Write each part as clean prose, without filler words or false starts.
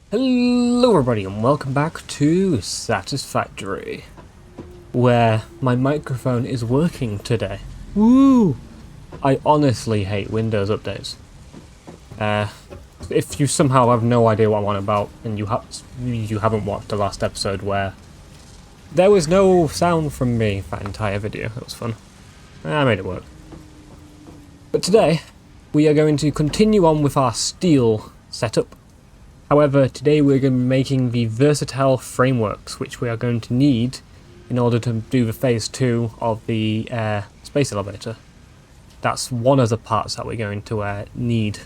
Hello everybody and welcome back to Satisfactory, where my microphone is working today. Woo! I honestly hate Windows updates. If you somehow have no idea what I'm on about, and you haven't watched the last episode where there was no sound from me for that entire video, it was fun. I made it work. But today, we are going to continue on with our steel setup. However, today we're going to be making the versatile frameworks, which we are going to need in order to do the phase 2 of the space elevator. That's one of the parts that we're going to need.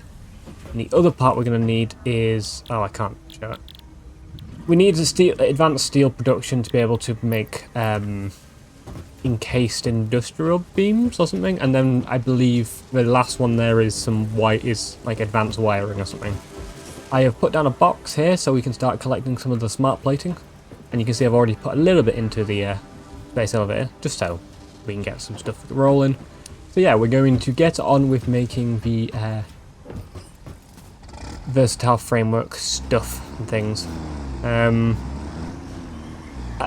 And the other part we're going to need is... oh, I can't show it. We need advanced steel production to be able to make encased industrial beams or something, and then I believe the last one there is like advanced wiring or something. I have put down a box here so we can start collecting some of the smart plating, and you can see I've already put a little bit into the space elevator, just so we can get some stuff rolling. So yeah, we're going to get on with making the versatile framework stuff and things. At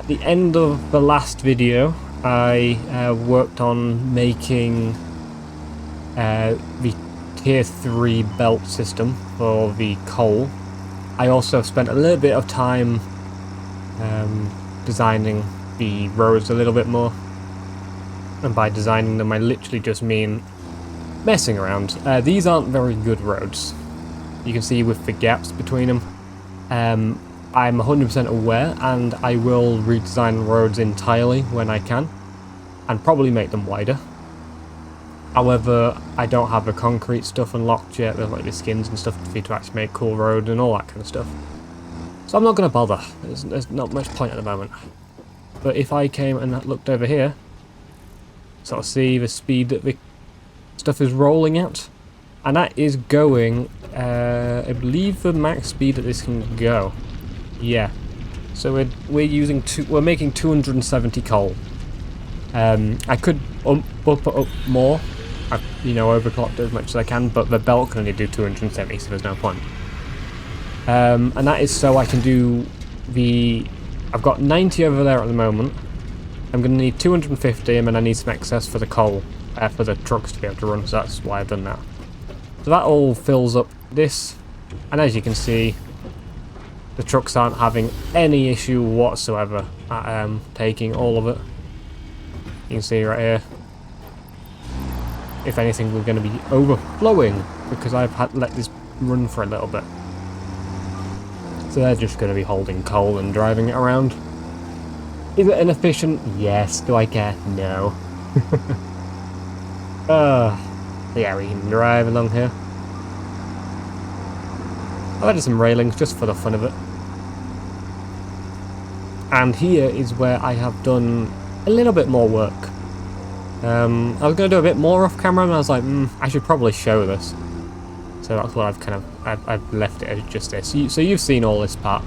the end of the last video, I worked on making the Tier 3 belt system for the coal. I also spent a little bit of time designing the roads a little bit more, and by designing them I literally just mean messing around. These aren't very good roads. You can see with the gaps between them. I'm 100% aware, and I will redesign roads entirely when I can, and probably make them wider. However, I don't have the concrete stuff unlocked yet, with like the skins and stuff for you to actually make cool roads and all that kind of stuff. So I'm not going to bother. There's not much point at the moment. But if I came and looked over here, sort of see the speed that the stuff is rolling at, and that is going, I believe the max speed that this can go. Yeah. So we're making 270 coal. I could bump it up more. I've, overclocked it as much as I can, but the belt can only do 270, so there's no point. And that is so I can do I've got 90 over there at the moment. I'm going to need 250, and then I need some excess for the coal, for the trucks to be able to run, so that's why I've done that. So that all fills up this, and as you can see, the trucks aren't having any issue whatsoever at taking all of it. You can see right here. If anything, we're going to be overflowing because I've let this run for a little bit. So they're just going to be holding coal and driving it around. Is it inefficient? Yes. Do I care? No. Yeah, we can drive along here. I've added some railings just for the fun of it. And here is where I have done a little bit more work. I was going to do a bit more off camera, and I was like, I should probably show this. So that's what I've left it as just this. So you've seen all this part.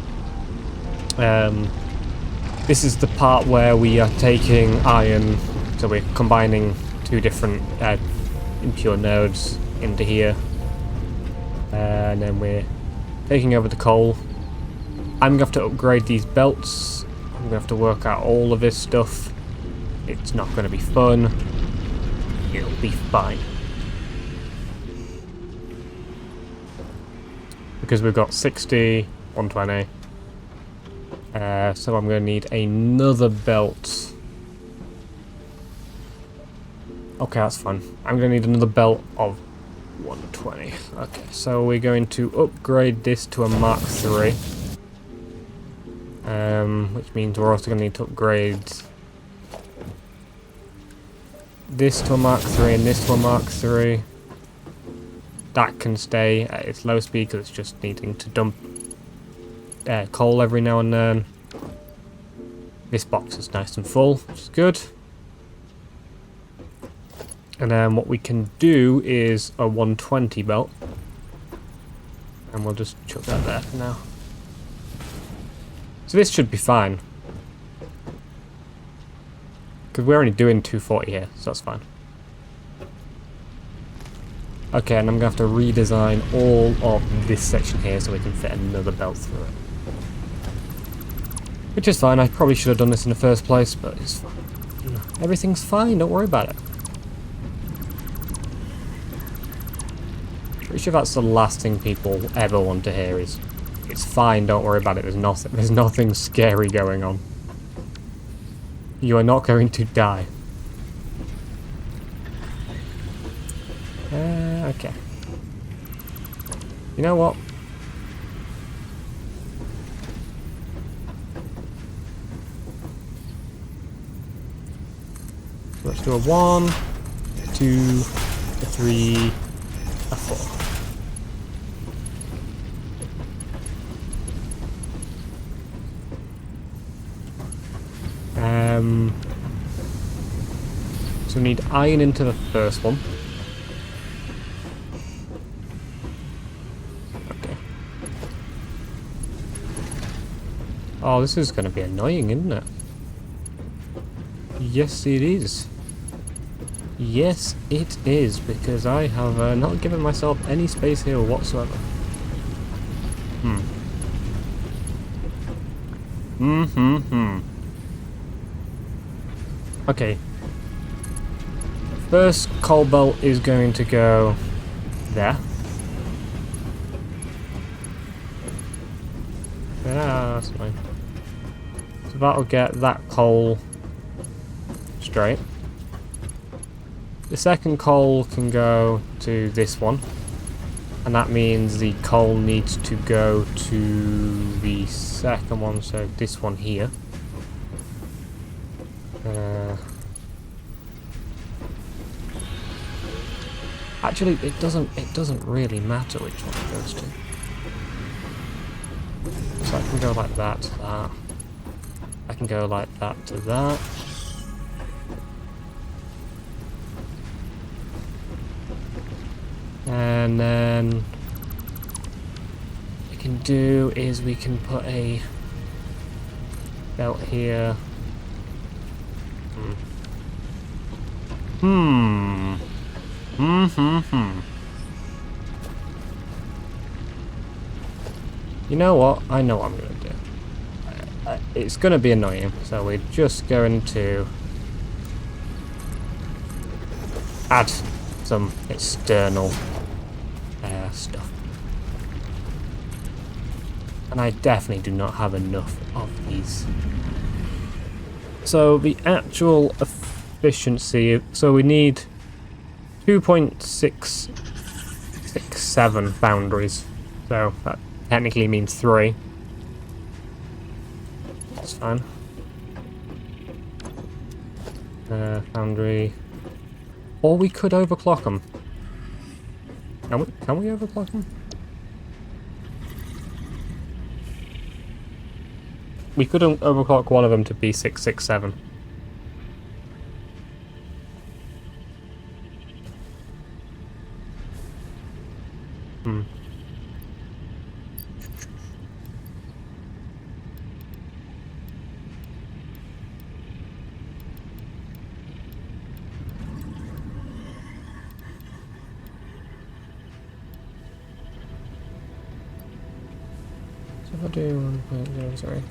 This is the part where we are taking iron, so we're combining two different impure nodes into here. And then we're taking over the coal. I'm going to have to upgrade these belts. I'm going to have to work out all of this stuff. It's not going to be fun. It'll be fine. Because we've got 60, 120. So I'm going to need another belt. Okay, that's fun. I'm going to need another belt of 120. Okay, so we're going to upgrade this to a Mark III. Which means we're also going to need to upgrade this to a Mark III and this to a Mark III. That can stay at its low speed because it's just needing to dump coal every now and then. This box is nice and full, which is good. And then what we can do is a 120 belt. And we'll just chuck that there for now. So this should be fine. Because we're only doing 240 here, so that's fine. Okay, and I'm going to have to redesign all of this section here so we can fit another belt through it. Which is fine, I probably should have done this in the first place, but it's fine. Everything's fine, don't worry about it. Pretty sure that's the last thing people ever want to hear is, it's fine, don't worry about it, there's nothing scary going on. You are not going to die. Okay. You know what? Let's do a 1, a 2, a 3, a 4. So we need iron into the first one. Okay. Oh, this is going to be annoying, isn't it? Yes, it is. Yes, it is, because I have not given myself any space here whatsoever. Okay. First coal belt is going to go there. Yeah, that's fine. So that'll get that coal straight. The second coal can go to this one. And that means the coal needs to go to the second one, so this one here. Actually, it doesn't really matter which one it goes to. So I can go like that to that. I can go like that to that. And then what we can do is we can put a belt here. You know what? I know what I'm going to do. It's going to be annoying, so we're just going to add some external stuff. And I definitely do not have enough of these. So the actual efficiency, so we need 2.667 boundaries. So that technically means 3. That's fine. Foundry. Or we could overclock them. Can we overclock them? We could overclock one of them to be 667. So if I do 1.0, sorry.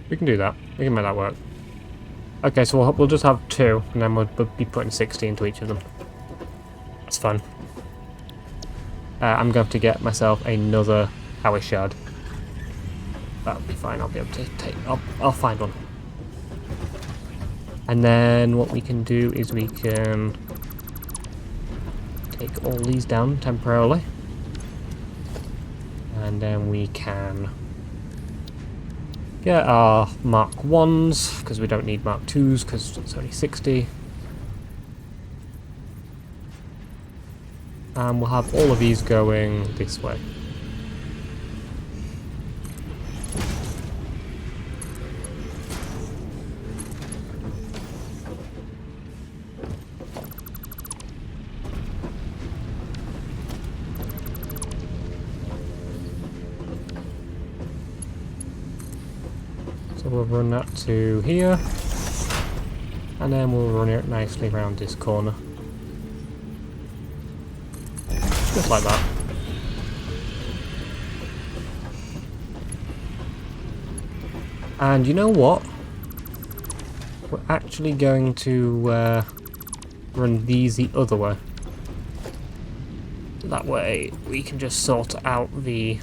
We can do that. We can make that work. Okay, so we'll just have 2, and then we'll be putting 60 into each of them. That's fun. I'm going to have to get myself another power shard. That'll be fine. I'll be able to take. I'll find one. And then what we can do is we can take all these down temporarily, and then we can get our Mark 1s, because we don't need Mark 2s, because it's only 60. And we'll have all of these going this way. we'll run that to here. And then we'll run it nicely around this corner. Just like that. And you know what? We're actually going to run these the other way. That way we can just sort out the...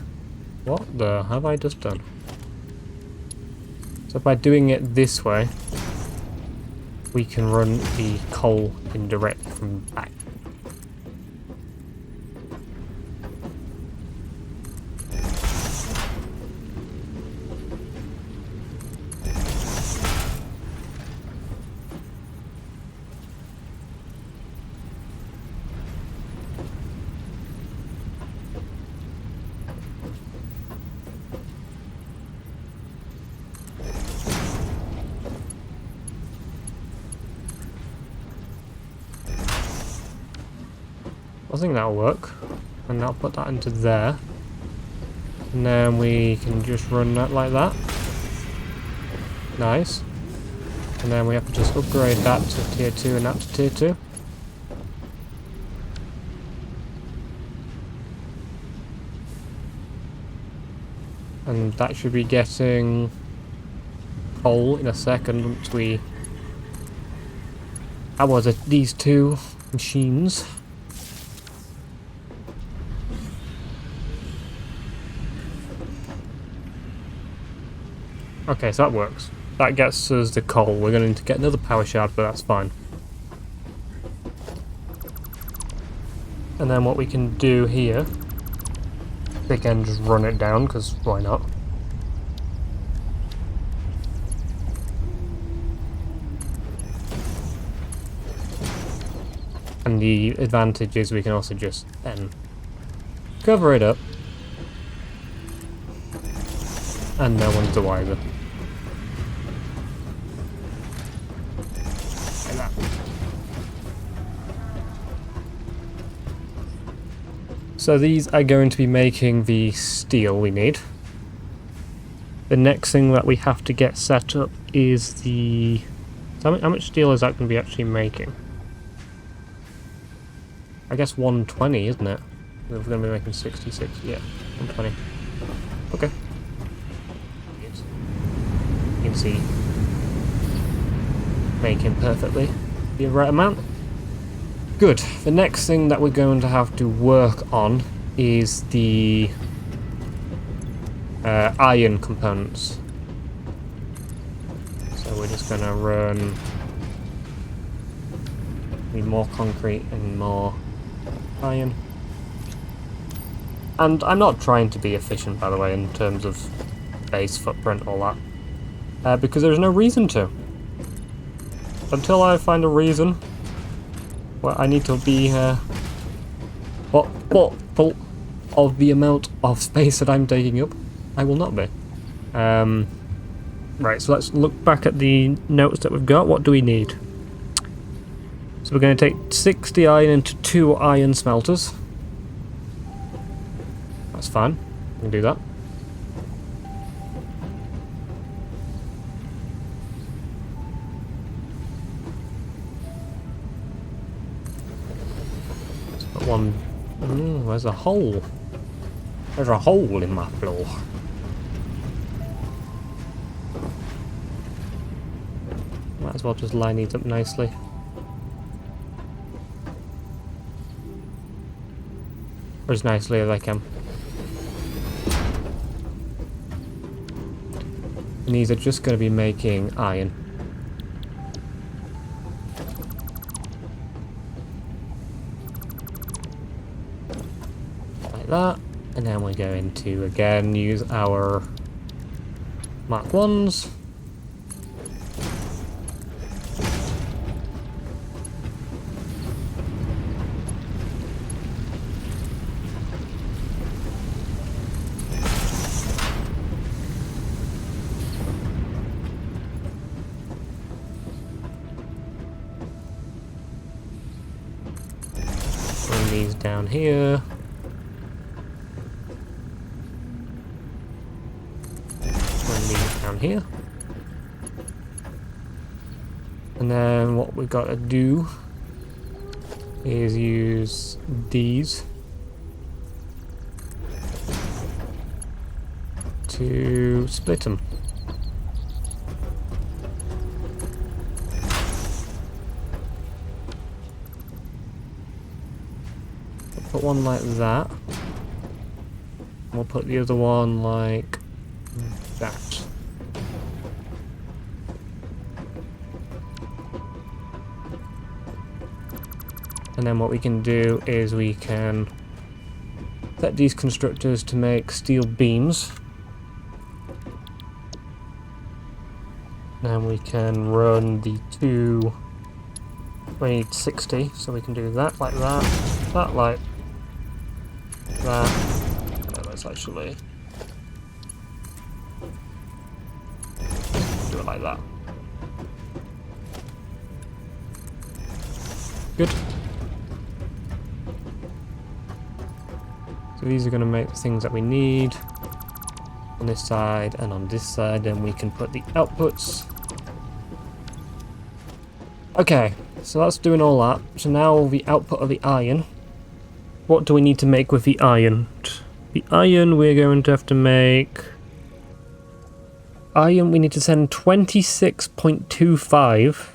What the have I just done? So by doing it this way, we can run the coal indirect from back. I think that'll work, and I'll put that into there, and then we can just run that like that. Nice. And then we have to just upgrade that to tier 2 and that to tier 2. And that should be getting coal in a second once we... How was it? These two machines. Okay, so that works. That gets us the coal. We're going to need to get another power shard, but that's fine. And then what we can do here, we can just run it down, because why not? And the advantage is we can also just then cover it up, and no one's the wiser. So these are going to be making the steel we need. The next thing that we have to get set up is the... How much steel is that going to be actually making? I guess 120, isn't it? We're going to be making 66, yeah, 120. Okay. You can see making perfectly the right amount. Good. The next thing that we're going to have to work on is the iron components. So we're just going to run more concrete and more iron. And I'm not trying to be efficient, by the way, in terms of base footprint, all that. Because there's no reason to. Until I find a reason... Well, I need to be full of the amount of space that I'm taking up. I will not be. Right, so let's look back at the notes that we've got. What do we need? So we're going to take 60 iron into 2 iron smelters. That's fine. We can do that. One. There's a hole. There's a hole in my floor. Might as well just line these up nicely. Or as nicely as I can. And these are just going to be making iron. That, and then we're going to again use our Mark 1s. Bring these down here. Down here. And then what we've got to do is use these to split them. Put one like that. We'll put the other one like that. And then what we can do is we can set these constructors to make steel beams. Then we can run the two. We need 60, so we can do that like that, that like that. No, let's actually do it like that. Good. So these are going to make the things that we need on this side and on this side, and we can put the outputs. Okay, so that's doing all that. So now the output of the iron. What do we need to make with the iron? The iron we're going to have to make... Iron we need to send 26.25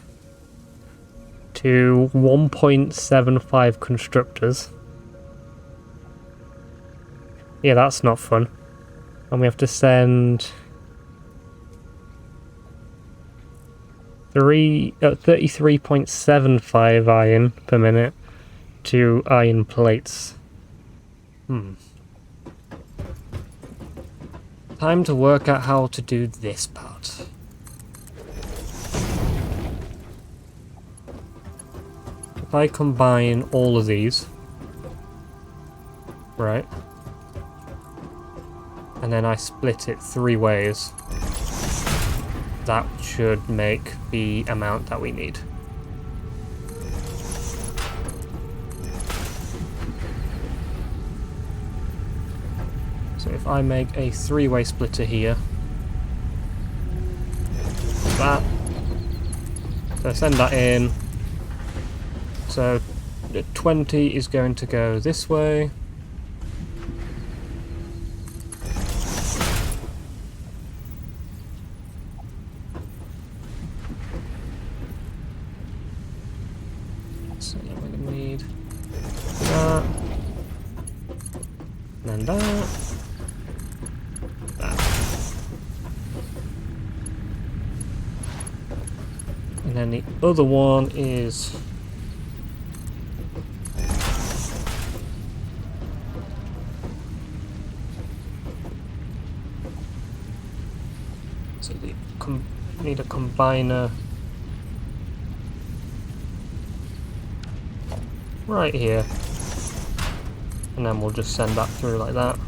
to 1.75 constructors. Yeah, that's not fun. And we have to send 33.75 iron per minute to iron plates. Time to work out how to do this part. If I combine all of these, right, and then I split it 3 ways, that should make the amount that we need. So if I make a 3-way splitter here, that, so send that in, so the 20 is going to go this way, so we're going to need that, and then that. And then the other one is so we need a combiner right here, and then we'll just send that through like that.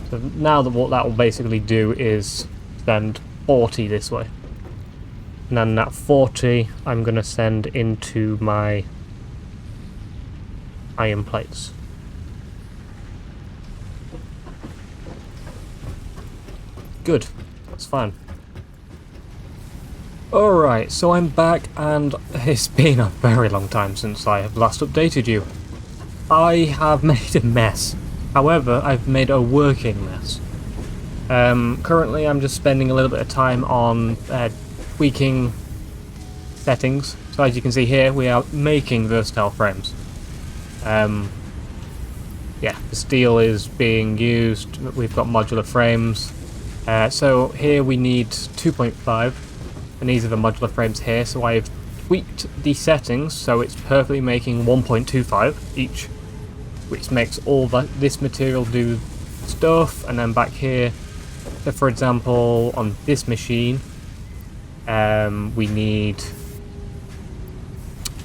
So now that what that will basically do is send 40 this way. And then that 40 I'm going to send into my iron plates. Good, that's fine. Alright, so I'm back and it's been a very long time since I have last updated you. I have made a mess. However, I've made a working mess. Currently I'm just spending a little bit of time on tweaking settings. So as you can see here, we are making versatile frames. Yeah, the steel is being used. We've got modular frames. So here we need 2.5, and these are the modular frames here. So I've tweaked the settings so it's perfectly making 1.25 each, which makes all this material do stuff. And then back here, so for example, on this machine, we need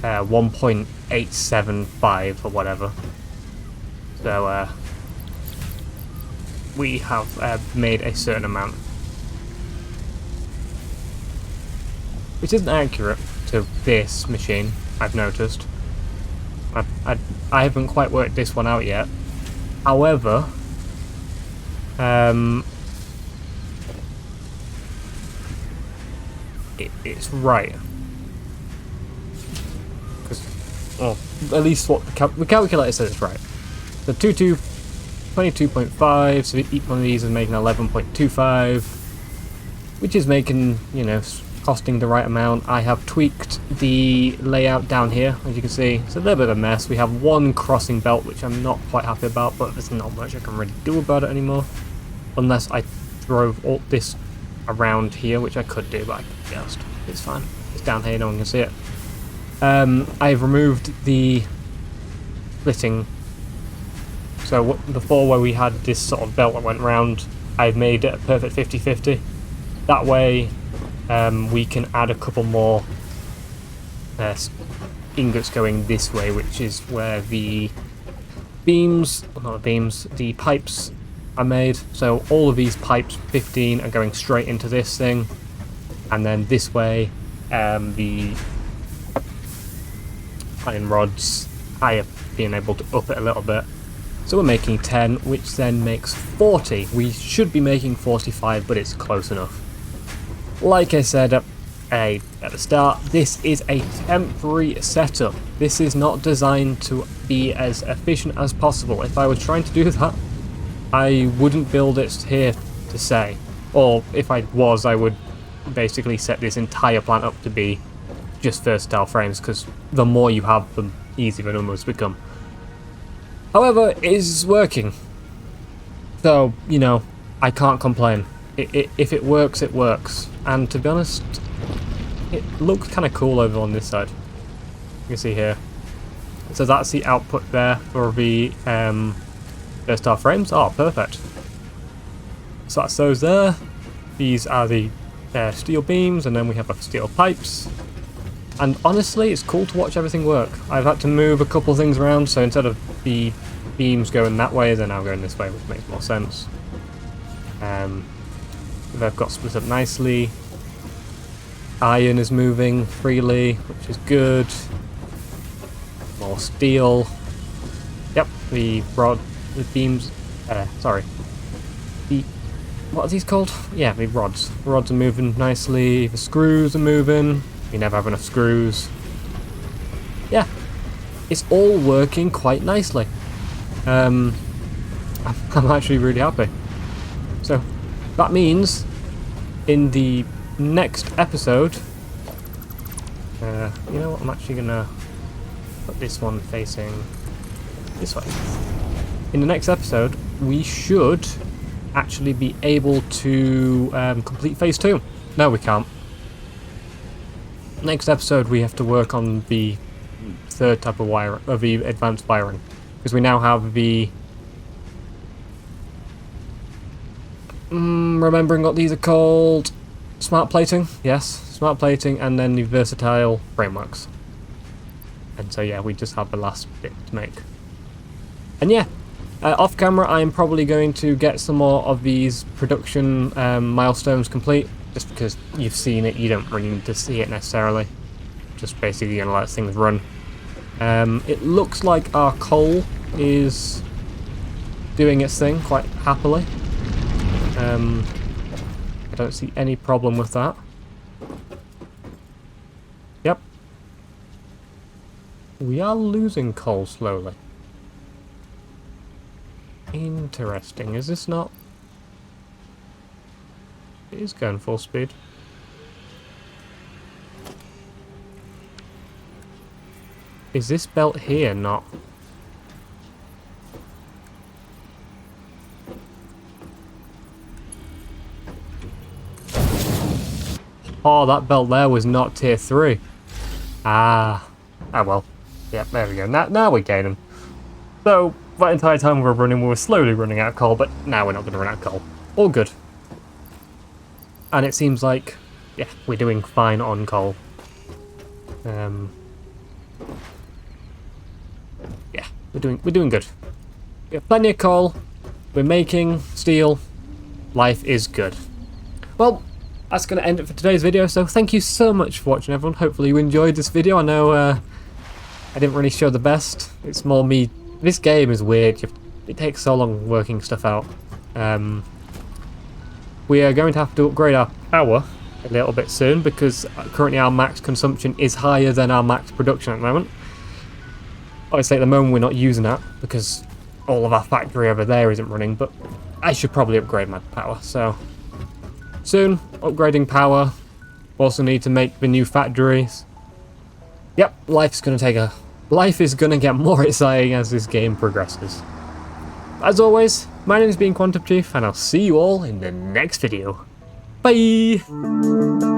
1.875 or whatever. So we have made a certain amount, which isn't accurate to this machine, I've noticed. I haven't quite worked this one out yet. However, it's right. Because, well, at least what the calculator says it's right. So 22.5, so each one of these is making 11.25, which is making, you know, costing the right amount. I have tweaked the layout down here, as you can see. It's a little bit of a mess. We have one crossing belt, which I'm not quite happy about, but there's not much I can really do about it anymore. Unless I drove all this around here, which I could do, but I just, it's fine. It's down here, no one can see it. I've removed the splitting. So before, where we had this sort of belt that went round, I've made it a perfect 50-50. That way, we can add a couple more ingots going this way, which is where the beams, well, not the beams, the pipes are made. So all of these pipes, 15, are going straight into this thing, and then this way, the iron rods, I have been able to up it a little bit. So we're making 10, which then makes 40. We should be making 45, but it's close enough. Like I said at the start, this is a temporary setup. This is not designed to be as efficient as possible. If I was trying to do that, I wouldn't build it here to say. Or if I was, I would basically set this entire plant up to be just versatile frames, because the more you have, the easier the numbers become. However, it is working. So, you know, I can't complain. If it works, it works. And to be honest, it looks kind of cool over on this side. You can see here. So that's the output there for the versatile frames. Oh, perfect. So that's those there. These are the steel beams, and then we have steel pipes. And honestly, it's cool to watch everything work. I've had to move a couple things around, so instead of the beams going that way, they're now going this way, which makes more sense. They've got split up nicely. Iron is moving freely, which is good. More steel. Yep, the beams, sorry. What are these called? Yeah, the rods. The rods are moving nicely, the screws are moving. We never have enough screws. Yeah, it's all working quite nicely. I'm actually really happy. So that means in the next episode, you know what, I'm actually gonna put this one facing this way. In the next episode, we should actually be able to complete phase 2. No, we can't. Next episode, we have to work on the third type of wire, of the advanced wiring, because we now have the remembering what these are called, smart plating. Yes, smart plating, and then the versatile frameworks. And so yeah, we just have the last bit to make. And yeah, off camera, I'm probably going to get some more of these production milestones complete. Just because you've seen it, you don't really need to see it necessarily. Just basically gonna let things run. It looks like our coal is doing its thing quite happily. I don't see any problem with that. Yep. We are losing coal slowly. Interesting. Is this not... It is going full speed. Is this belt here not? Oh, that belt there was not tier 3. Ah. Ah, well. Yeah, there we go. Now we're gaining. So, that entire time we were running, we were slowly running out of coal, but now we're not going to run out of coal. All good. And it seems like, yeah, we're doing fine on coal. Yeah, we're doing good. We have plenty of coal. We're making steel. Life is good. Well, that's going to end it for today's video. So thank you so much for watching, everyone. Hopefully you enjoyed this video. I know I didn't really show the best. It's more me. This game is weird. It takes so long working stuff out. We are going to have to upgrade our power a little bit soon, because currently our max consumption is higher than our max production at the moment. Obviously at the moment we're not using that because all of our factory over there isn't running, but I should probably upgrade my power, so soon, upgrading power. Also need to make the new factories. Yep, life is going to get more exciting as this game progresses. As always, my name has been Quantum Chief, and I'll see you all in the next video. Bye!